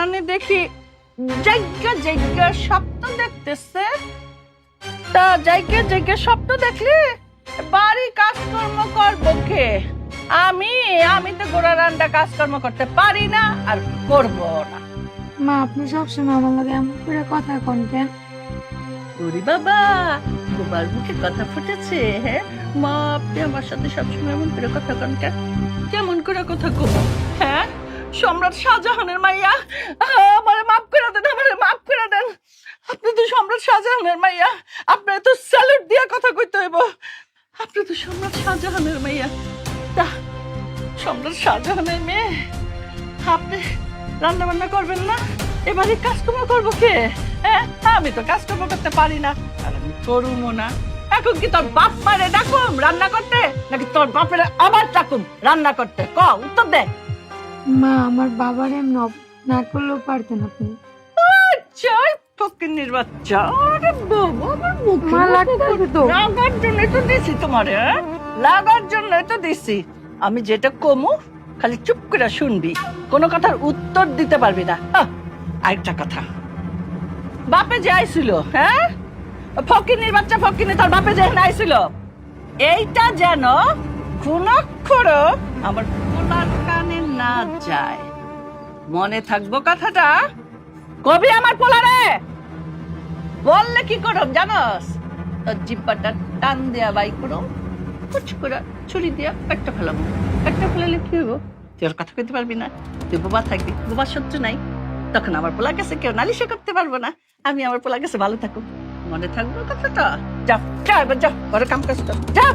জানি দেখি জায়গা জায়গা স্বপ্ন দেখতেছে। তা জায়গা জায়গা স্বপ্ন দেখলে বাড়ি কাজকর্ম করবো কে? আমি আমি তো গোড়া রান্না কাজকর্ম করতে পারি না আর করবো না। মা আপনি সবসময় আমার লগে এমন করে কথা কন কেন? ওরে বাবা, তোমার মুখে কথা ফুটেছে। হ্যাঁ মা, আপনি আমার সাথে সবসময় এমন করে কথা কন কেন? কেমন করে কথা কব? হ্যাঁ, সম্রাট শাহজাহানের মাইয়া, আমারে মাফ করে দেন, আমারে মাফ করে দেন। আপনি তো সম্রাট শাহজাহানের মাইয়া, আপনার তো স্যালুট দিয়া কথা কইতে হইব। আপনি তো সম্রাট শাহজাহানের মাইয়া। তা সম্রাট শাহজাহানের মেয়ে, আপনি রান্না বান্না করবেন না? এবারে কাজকর্ম করবো কে? হ্যাঁ, আমি তো কাজকর্ম করতে পারি না, আর আমি করুমও না। এখন কি তোর বাপ মারে ডাকুম রান্না করতে, নাকি তোর বাপের আবার ডাকুম রান্না করতে? ক উত্তর দে। মা আমার বাবার এমন না করলেও পারতেন আপনি। জয় ফকিন্নির বাচ্চা। আরে বাবা, আমার মুখে মা লাগতেছে তো। লাগার জন্যই তো দিছি তোমারে, হ্যাঁ? লাগার জন্যই তো দিছি। আমি যেটা কমু খালি চুপ করে শুনবি, কোনো কথার উত্তর দিতে পারবি না। আরেকটা কথা, বাপে যে আইছিল, হ্যাঁ ফকিন্নির বাচ্চা ফকিন্নি, তার বাপে যে আইছিল, এইটা যেন কোনক্ষর আমার পোলার কানে না যায়। মনে থাকবো কথাটা? কবি আমার পোলারে বললে কি করব জানোস? তোর জিব্বাটা টান দেয়া বাই করো, কুচ করে ছুরি দিয়া একটা ফেলাবো। একটা ফেলালে কি হইব? তুই আর কথা কইতে পারবি না, তুই বোবা থাকবি, বোবার শত্রু নাই। তখন আমার পোলার কাছে কেউ নালিশও করতে পারবো না, আমি আমার পোলার কাছে ভালো থাকবো। মনে থাকবো কথাটা? যা যা এবার যা, ঘরে কাম কাজ কর, যা।